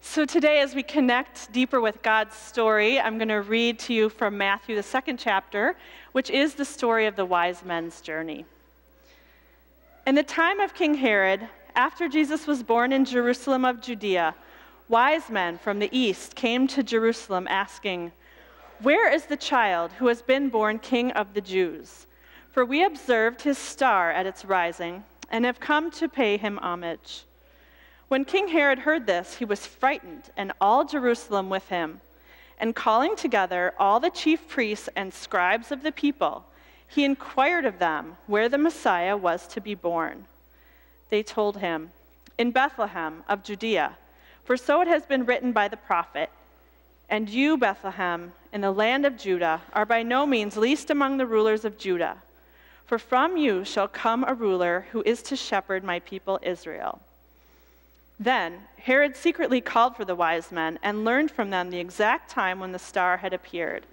So today, as we connect deeper with God's story, I'm going to read to you from Matthew, the 2nd chapter, which is the story of the wise men's journey. In the time of King Herod, after Jesus was born in Jerusalem of Judea, wise men from the east came to Jerusalem asking, "Where is the child who has been born King of the Jews? For we observed his star at its rising and have come to pay him homage." When King Herod heard this, he was frightened, and all Jerusalem with him. And calling together all the chief priests and scribes of the people, he inquired of them where the Messiah was to be born. They told him, "In Bethlehem of Judea, for so it has been written by the prophet, 'And you, Bethlehem, in the land of Judah, are by no means least among the rulers of Judah. For from you shall come a ruler who is to shepherd my people Israel.'" Then Herod secretly called for the wise men and learned from them the exact time when the star had appeared.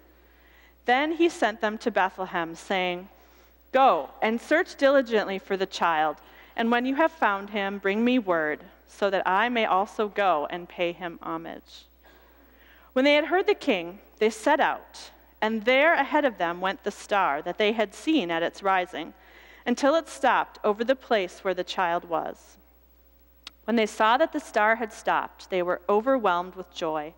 Then he sent them to Bethlehem, saying, "Go and search diligently for the child, and when you have found him, bring me word, so that I may also go and pay him homage." When they had heard the king, they set out, and there ahead of them went the star that they had seen at its rising, until it stopped over the place where the child was. When they saw that the star had stopped, they were overwhelmed with joy.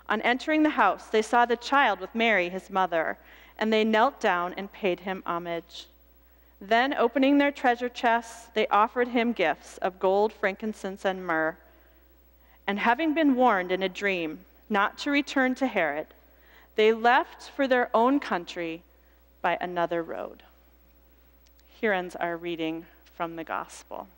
On entering the house, they saw the child with Mary, his mother, and they knelt down and paid him homage. Then, opening their treasure chests, they offered him gifts of gold, frankincense, and myrrh. And having been warned in a dream not to return to Herod, they left for their own country by another road. Here ends our reading from the gospel.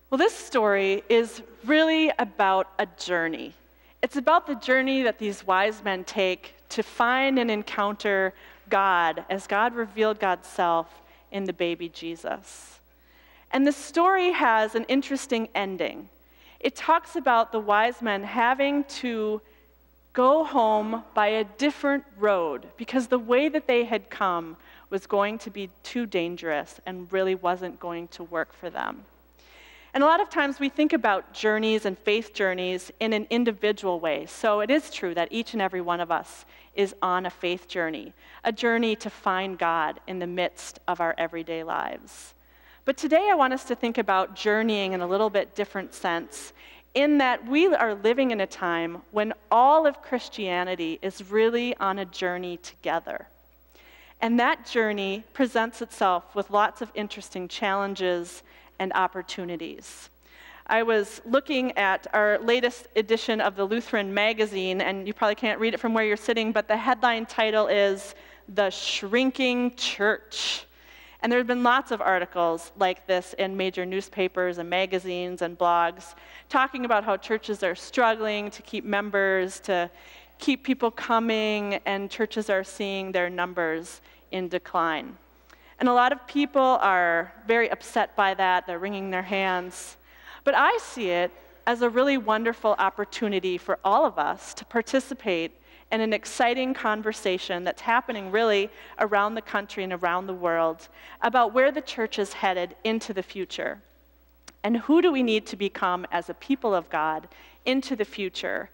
Well, this story is really about a journey. It's about the journey that these wise men take to find and encounter God as God revealed God's self in the baby Jesus. And the story has an interesting ending. It talks about the wise men having to go home by a different road because the way that they had come was going to be too dangerous and really wasn't going to work for them. And a lot of times we think about journeys and faith journeys in an individual way. So it is true that each and every one of us is on a faith journey, a journey to find God in the midst of our everyday lives. But today I want us to think about journeying in a little bit different sense, in that we are living in a time when all of Christianity is really on a journey together. And that journey presents itself with lots of interesting challenges and opportunities. I was looking at our latest edition of the Lutheran magazine, and you probably can't read it from where you're sitting, but the headline title is "The Shrinking Church." And there have been lots of articles like this in major newspapers and magazines and blogs talking about how churches are struggling to keep members, to keep people coming, and churches are seeing their numbers in decline. And a lot of people are very upset by that. They're wringing their hands. But I see it as a really wonderful opportunity for all of us to participate in an exciting conversation that's happening really around the country and around the world about where the church is headed into the future. And who do we need to become as a people of God into the future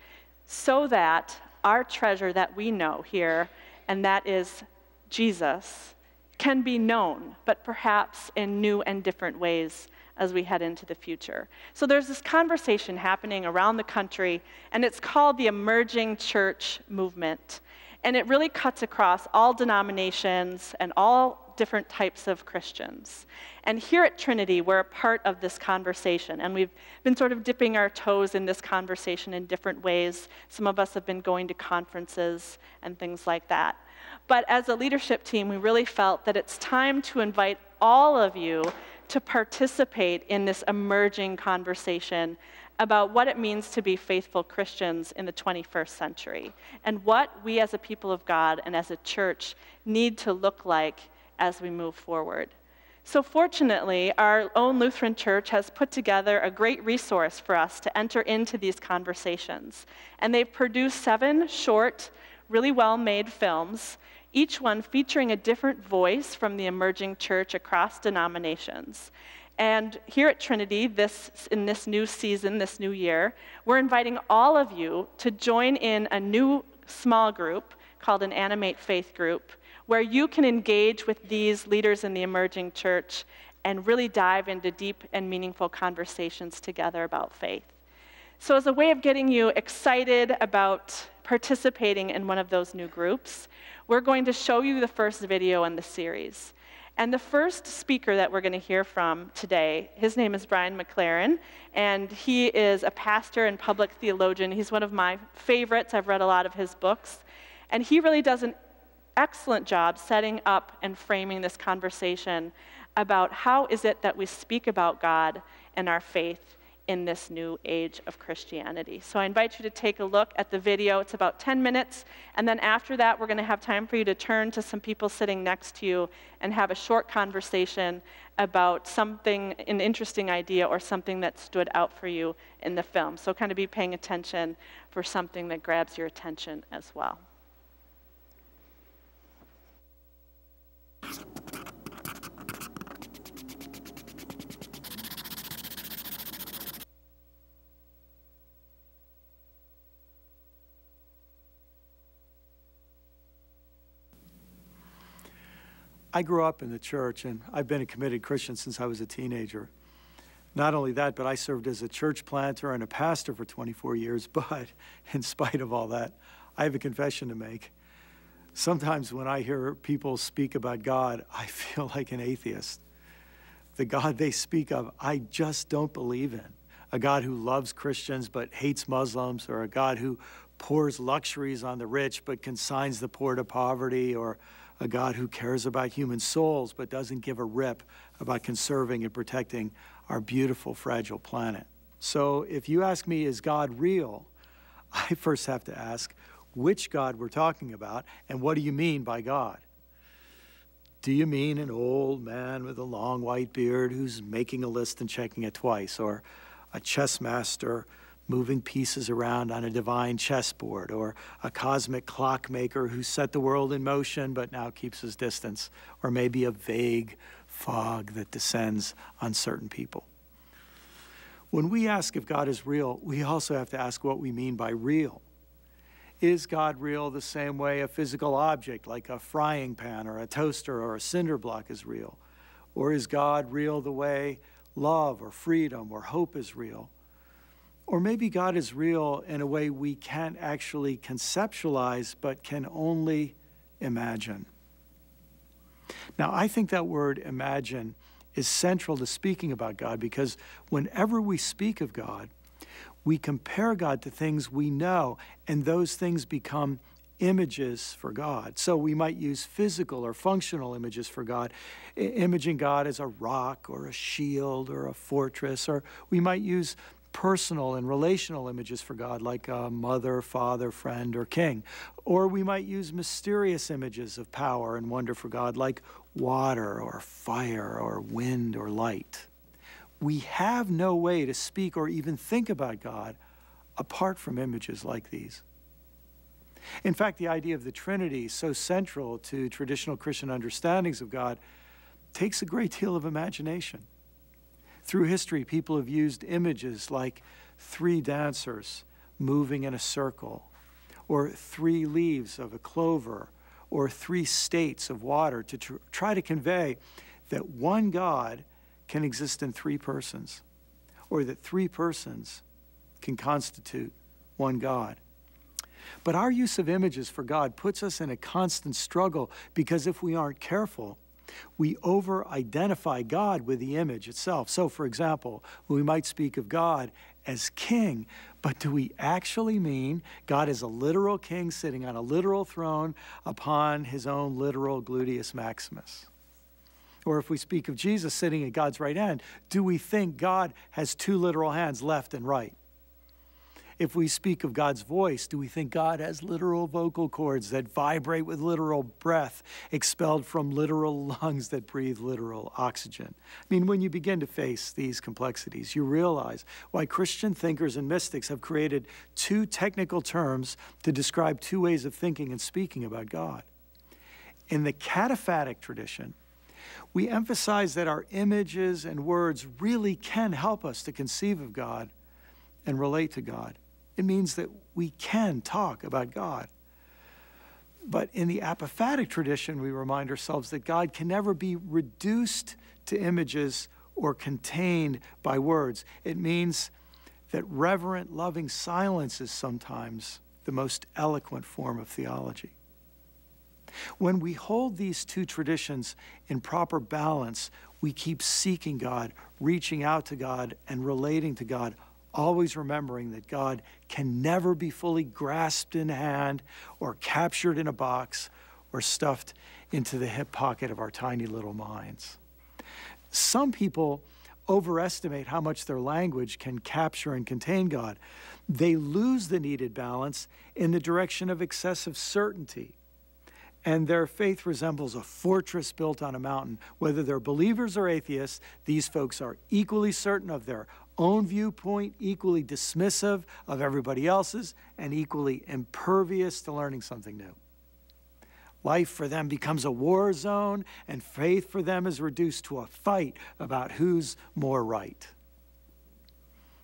so that our treasure that we know here, and that is Jesus, can be known, but perhaps in new and different ways as we head into the future. So there's this conversation happening around the country, and it's called the emerging church movement. And it really cuts across all denominations and all different types of Christians. And here at Trinity, we're a part of this conversation, and we've been sort of dipping our toes in this conversation in different ways. Some of us have been going to conferences and things like that. But as a leadership team, we really felt that it's time to invite all of you to participate in this emerging conversation about what it means to be faithful Christians in the 21st century, and what we as a people of God and as a church need to look like as we move forward. So fortunately, our own Lutheran Church has put together a great resource for us to enter into these conversations. And they've produced 7 short, really well-made films, each one featuring a different voice from the emerging church across denominations. And here at Trinity, in this new season, this new year, we're inviting all of you to join in a new small group called an Animate Faith group, where you can engage with these leaders in the emerging church and really dive into deep and meaningful conversations together about faith. So as a way of getting you excited about participating in one of those new groups, we're going to show you the first video in the series. And the first speaker that we're going to hear from today, his name is Brian McLaren, and he is a pastor and public theologian. He's one of my favorites. I've read a lot of his books. And he really does an excellent job setting up and framing this conversation about how is it that we speak about God and our faith in this new age of Christianity. So I invite you to take a look at the video. It's about 10 minutes, and then after that, we're going to have time for you to turn to some people sitting next to you and have a short conversation about something, an interesting idea or something that stood out for you in the film. So kind of be paying attention for something that grabs your attention as well. I grew up in the church, and I've been a committed Christian since I was a teenager. Not only that, but I served as a church planter and a pastor for 24 years, but in spite of all that, I have a confession to make. Sometimes when I hear people speak about God, I feel like an atheist. The God they speak of, I just don't believe in. A God who loves Christians but hates Muslims, or a God who pours luxuries on the rich but consigns the poor to poverty, or a God who cares about human souls but doesn't give a rip about conserving and protecting our beautiful, fragile planet. So if you ask me, is God real? I first have to ask which God we're talking about, and what do you mean by God? Do you mean an old man with a long white beard who's making a list and checking it twice, or a chess master moving pieces around on a divine chessboard, or a cosmic clockmaker who set the world in motion but now keeps his distance, or maybe a vague fog that descends on certain people? When we ask if God is real, we also have to ask what we mean by real. Is God real the same way a physical object like a frying pan or a toaster or a cinder block is real? Or is God real the way love or freedom or hope is real? Or maybe God is real in a way we can't actually conceptualize, but can only imagine. Now, I think that word imagine is central to speaking about God, because whenever we speak of God, we compare God to things we know, and those things become images for God. So we might use physical or functional images for God, imaging God as a rock or a shield or a fortress, or we might use personal and relational images for God, like a mother, father, friend, or king. Or we might use mysterious images of power and wonder for God, like water or fire or wind or light. We have no way to speak or even think about God apart from images like these. In fact, the idea of the Trinity, so central to traditional Christian understandings of God, takes a great deal of imagination. Through history, people have used images like 3 dancers moving in a circle, or 3 leaves of a clover, or 3 states of water to try to convey that one God can exist in 3 persons, or that 3 persons can constitute one God. But our use of images for God puts us in a constant struggle, because if we aren't careful, we over-identify God with the image itself. So, for example, we might speak of God as king, but do we actually mean God is a literal king sitting on a literal throne upon his own literal gluteus maximus? Or if we speak of Jesus sitting at God's right hand, do we think God has 2 literal hands, left and right? If we speak of God's voice, do we think God has literal vocal cords that vibrate with literal breath expelled from literal lungs that breathe literal oxygen? I mean, when you begin to face these complexities, you realize why Christian thinkers and mystics have created 2 technical terms to describe 2 ways of thinking and speaking about God. In the cataphatic tradition, We emphasize that our images and words really can help us to conceive of God and relate to God. It means that we can talk about God. But in the apophatic tradition, we remind ourselves that God can never be reduced to images or contained by words. It means that reverent, loving silence is sometimes the most eloquent form of theology. When we hold these two traditions in proper balance, we keep seeking God, reaching out to God, and relating to God, always remembering that God can never be fully grasped in hand or captured in a box or stuffed into the hip pocket of our tiny little minds. Some people overestimate how much their language can capture and contain God. They lose the needed balance in the direction of excessive certainty, and their faith resembles a fortress built on a mountain. Whether they're believers or atheists, these folks are equally certain of their own viewpoint, equally dismissive of everybody else's, and equally impervious to learning something new. Life for them becomes a war zone, and faith for them is reduced to a fight about who's more right.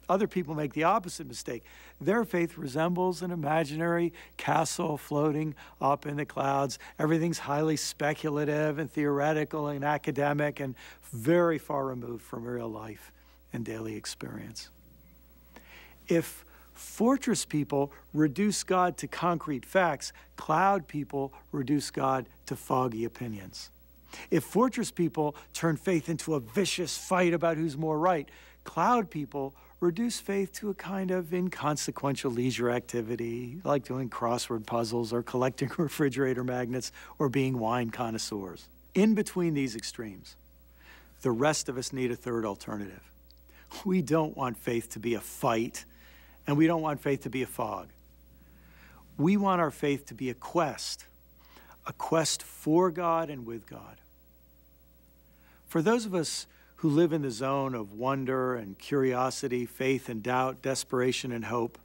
Other people make the opposite mistake. Their faith resembles an imaginary castle floating up in the clouds. Everything's highly speculative and theoretical and academic and very far removed from real life and daily experience. If fortress people reduce God to concrete facts, cloud people reduce God to foggy opinions. If fortress people turn faith into a vicious fight about who's more right, cloud people reduce faith to a kind of inconsequential leisure activity, like doing crossword puzzles or collecting refrigerator magnets or being wine connoisseurs. In between these extremes, the rest of us need a third alternative. We don't want faith to be a fight, and we don't want faith to be a fog. We want our faith to be a quest for God and with God. For those of us who live in the zone of wonder and curiosity, faith and doubt, desperation and hope,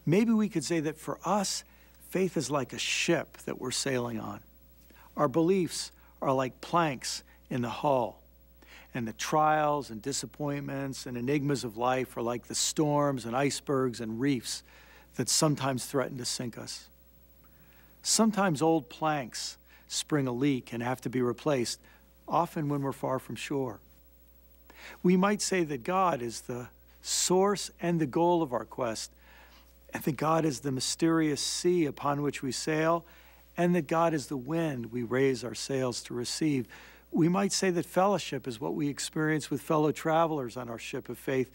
maybe we could say that for us, faith is like a ship that we're sailing on. Our beliefs are like planks in the hull, and the trials and disappointments and enigmas of life are like the storms and icebergs and reefs that sometimes threaten to sink us. Sometimes old planks spring a leak and have to be replaced, often when we're far from shore. We might say that God is the source and the goal of our quest, and that God is the mysterious sea upon which we sail, and that God is the wind we raise our sails to receive. We might say that fellowship is what we experience with fellow travelers on our ship of faith.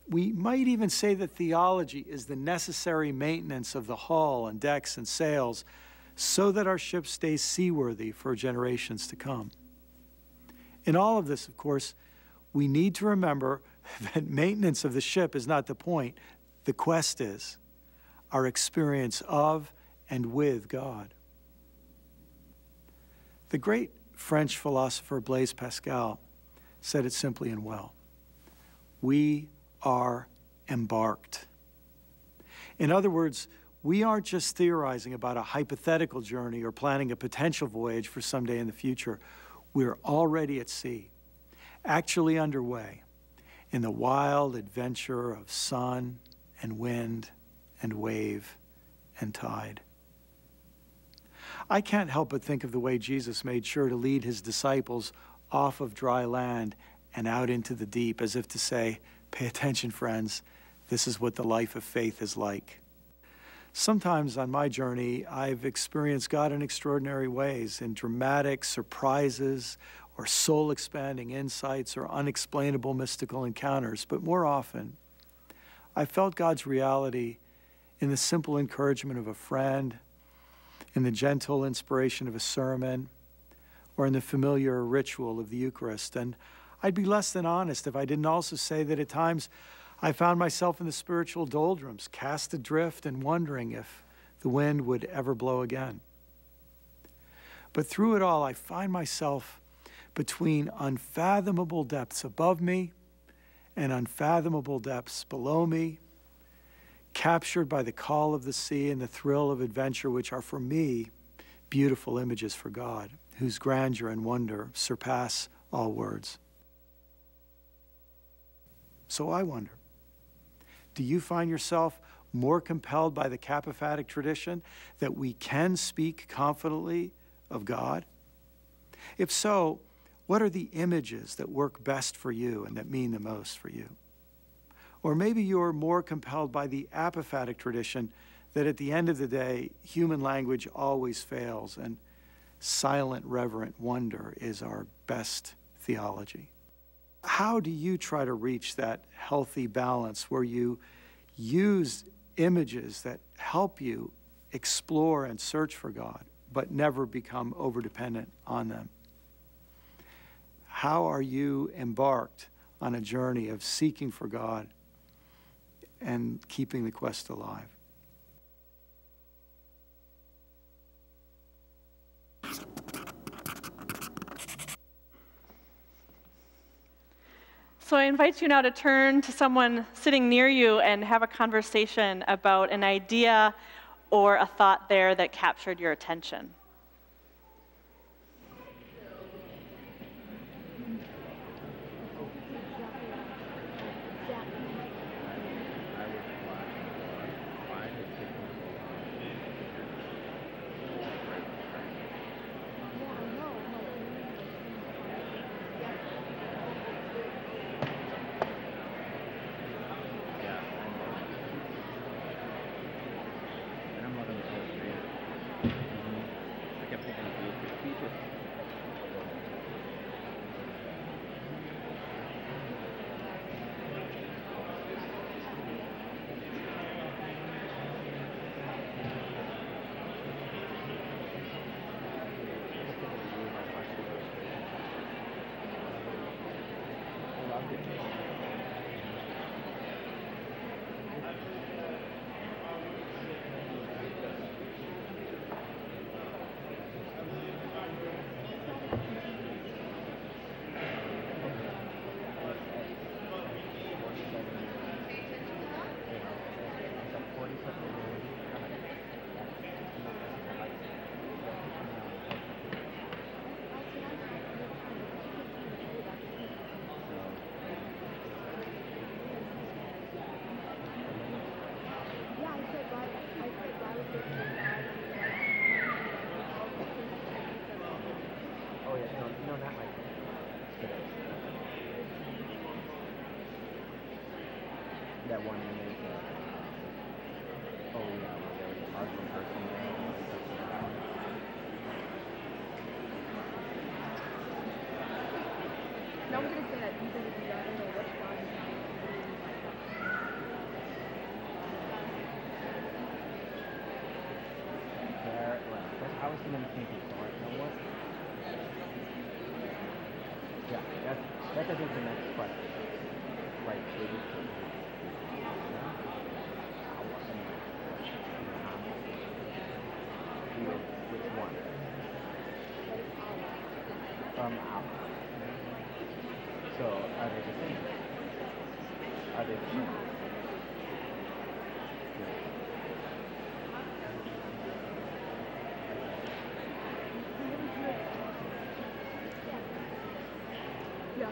We might even say that theology is the necessary maintenance of the hull and decks and sails so that our ship stays seaworthy for generations to come. In all of this, of course, we need to remember that maintenance of the ship is not the point. The quest is our experience of and with God. The great French philosopher Blaise Pascal said it simply and well. We are embarked. In other words, we aren't just theorizing about a hypothetical journey or planning a potential voyage for someday in the future. We're already at sea, actually underway in the wild adventure of sun and wind and wave and tide. I can't help but think of the way Jesus made sure to lead his disciples off of dry land and out into the deep, as if to say, pay attention, friends, this is what the life of faith is like. Sometimes on my journey, I've experienced God in extraordinary ways, in dramatic surprises or soul-expanding insights or unexplainable mystical encounters. But more often, I felt God's reality in the simple encouragement of a friend, in the gentle inspiration of a sermon, or in the familiar ritual of the Eucharist. And I'd be less than honest if I didn't also say that at times I found myself in the spiritual doldrums, cast adrift and wondering if the wind would ever blow again. But through it all, I find myself between unfathomable depths above me and unfathomable depths below me, captured by the call of the sea and the thrill of adventure, which are for me beautiful images for God. whose grandeur and wonder surpass all words. So I wonder, do you find yourself more compelled by the Capophatic tradition that we can speak confidently of God? If so, what are the images that work best for you and that mean the most for you? Or maybe you're more compelled by the apophatic tradition that at the end of the day, human language always fails and silent, reverent wonder is our best theology. How do you try to reach that healthy balance where you use images that help you explore and search for God, but never become overdependent on them? How are you embarked on a journey of seeking for God and keeping the quest alive? So I invite you now to turn to someone sitting near you and have a conversation about an idea or a thought there that captured your attention. That one image of, oh yeah, well, there was a Muslim person there. No, I'm gonna say that even if you don't know which one. There, well, I was thinking, so you know what? Yeah, that doesn't the next question. Right, so which one? Out. So, are they the same? Are they the same? Yeah.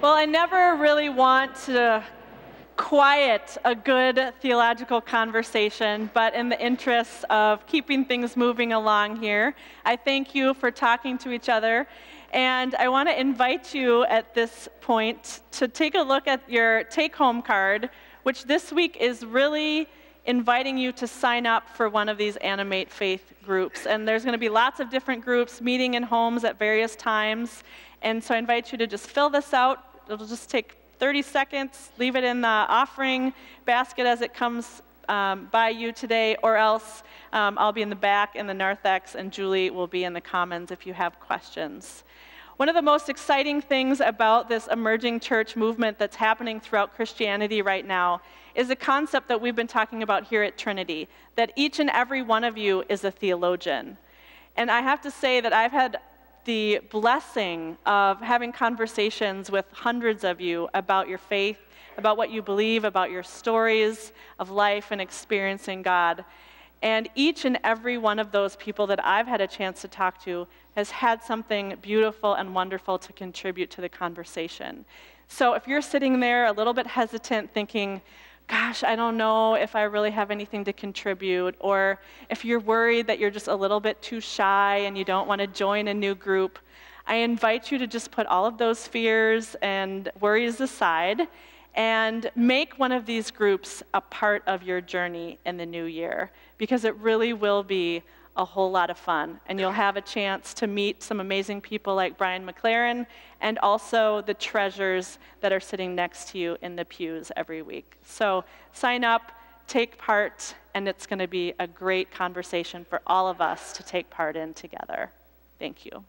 Well, I never really want to quiet a good theological conversation, but in the interests of keeping things moving along here, I thank you for talking to each other. And I want to invite you at this point to take a look at your take-home card, which this week is really inviting you to sign up for one of these Animate Faith groups. And there's going to be lots of different groups meeting in homes at various times. And so I invite you to just fill this out. It'll just take 30 seconds, leave it in the offering basket as it comes by you today, or else I'll be in the back in the narthex, and Julie will be in the commons if you have questions. One of the most exciting things about this emerging church movement that's happening throughout Christianity right now is a concept that we've been talking about here at Trinity, that each and every one of you is a theologian. And I have to say that I've had the blessing of having conversations with hundreds of you about your faith, about what you believe, about your stories of life and experiencing God. And each and every one of those people that I've had a chance to talk to has had something beautiful and wonderful to contribute to the conversation. So if you're sitting there a little bit hesitant thinking, gosh, I don't know if I really have anything to contribute, or if you're worried that you're just a little bit too shy and you don't want to join a new group, I invite you to just put all of those fears and worries aside and make one of these groups a part of your journey in the new year, because it really will be a whole lot of fun. And you'll have a chance to meet some amazing people like Brian McLaren and also the treasures that are sitting next to you in the pews every week. So sign up, take part, and it's going to be a great conversation for all of us to take part in together. Thank you.